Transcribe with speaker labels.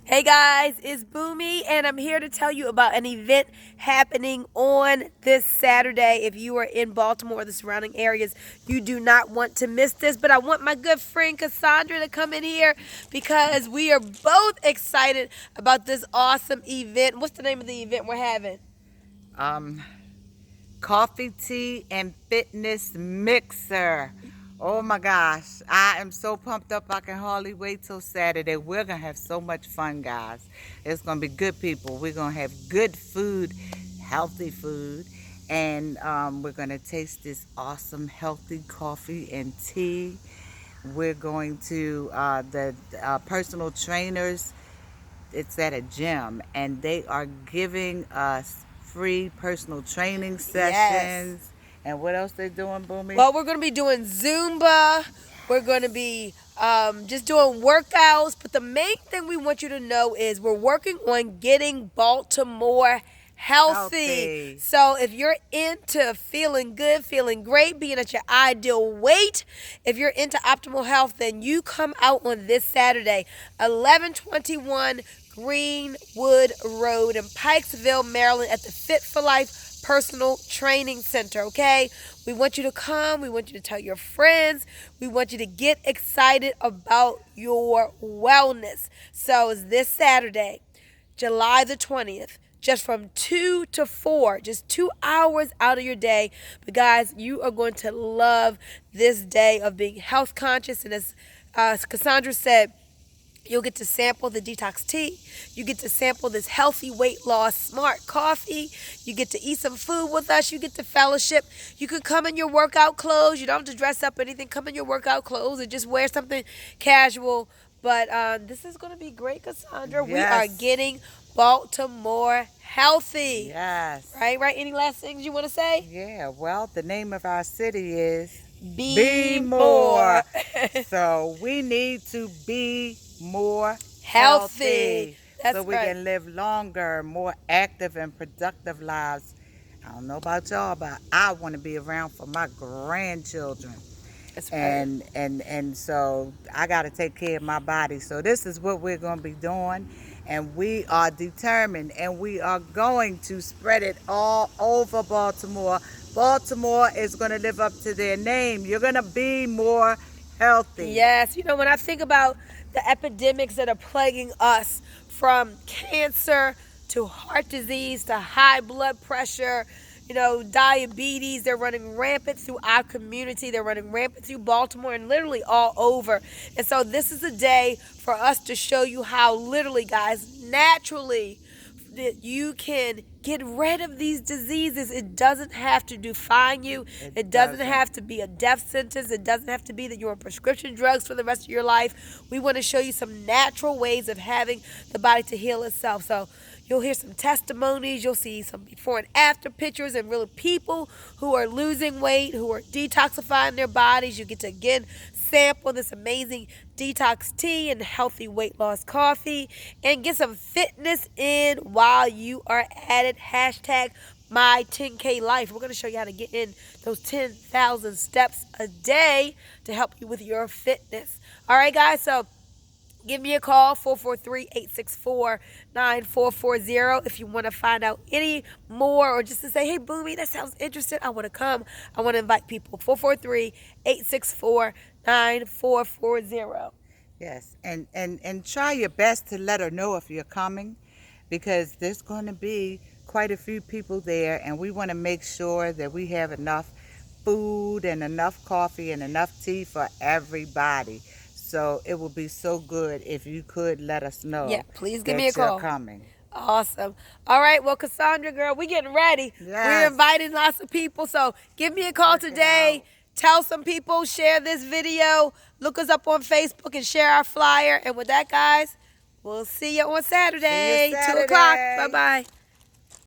Speaker 1: Hey guys, it's Bunmi, and I'm here to tell you about an event happening on this Saturday. If you are in Baltimore or the surrounding areas, you do not want to miss this. But I want my good friend Cassandra to come in here because we are both excited about this awesome event. What's the name of the event we're having?
Speaker 2: Um, Coffee, tea, and fitness mixer. Oh my gosh, I am so pumped up. I can hardly wait till Saturday. We're going to have so much fun, guys. It's going to be good people. We're going to have good food, healthy food, and we're going to taste this awesome, healthy coffee and tea. We're going to the personal trainers. It's at a gym, and they are giving us free personal training sessions.
Speaker 1: Yes.
Speaker 2: And what else they doing, Boomy?
Speaker 1: Well, we're going to be doing Zumba. We're going to be just doing workouts. But the main thing we want you to know is we're working on getting Baltimore healthy. So if you're into feeling good, feeling great, being at your ideal weight, if you're into optimal health, then you come out on this Saturday, 1121 Greenwood Rd in Pikesville, Maryland, at the Fit for Life Personal Training Center, okay? We want you to come. We want you to tell your friends. We want you to get excited about your wellness. So it's this Saturday, July the 20th, just from 2 to 4, just 2 hours out of your day. But guys, you are going to love this day of being health conscious. And as Cassandra said, you'll get to sample the detox tea. You get to sample this healthy weight loss smart coffee. You get to eat some food with us. You get to fellowship. You could come in your workout clothes. You don't have to dress up or anything. Come in your workout clothes and just wear something casual. But this is going to be great, Cassandra.
Speaker 2: Yes.
Speaker 1: We are getting Baltimore healthy.
Speaker 2: Yes.
Speaker 1: Right? Any last things you want to say?
Speaker 2: Yeah, well, the name of our city is
Speaker 1: BMore.
Speaker 2: So we need to be more
Speaker 1: Healthy. That's
Speaker 2: so we
Speaker 1: right.
Speaker 2: can live longer, more active and productive lives. I don't know about y'all, but I want to be around for my grandchildren.
Speaker 1: That's right.
Speaker 2: And so I got to take care of my body. So this is what we're going to be doing, and we are determined, and we are going to spread it all over Baltimore. Baltimore is going to live up to their name. You're going to be more healthy.
Speaker 1: Yes, when I think about the epidemics that are plaguing us, from cancer to heart disease to high blood pressure, diabetes, they're running rampant through our community. They're running rampant through Baltimore and literally all over. And so this is a day for us to show you how literally, guys, naturally, that you can get rid of these diseases. It doesn't have to define you. It doesn't have to be a death sentence. It doesn't have to be that you're on prescription drugs for the rest of your life. We want to show you some natural ways of having the body to heal itself. So you'll hear some testimonies. You'll see some before and after pictures and real people who are losing weight, who are detoxifying their bodies. You get to, again, sample this amazing detox tea and healthy weight loss coffee and get some fitness in while you are at it. Hashtag my 10K life. We're going to show you how to get in those 10,000 steps a day to help you with your fitness. All right, guys, so give me a call, 443-864-9440, if you want to find out any more, or just to say, hey, Bunmi, that sounds interesting. I want to come. I want to invite people. 443-864-9440.
Speaker 2: Yes, and try your best to let her know if you're coming, because there's going to be quite a few people there, and we want to make sure that we have enough food and enough coffee and enough tea for everybody. So it would be so good if you could let us know.
Speaker 1: Yeah, please give me a call.
Speaker 2: You're coming.
Speaker 1: Awesome. All right, well, Cassandra, girl, we're getting ready.
Speaker 2: Yes.
Speaker 1: We're inviting lots of people, so give me a call today. Tell some people, share this video, look us up on Facebook and share our flyer. And with that, guys, we'll see you on Saturday, 2 o'clock. Bye-bye.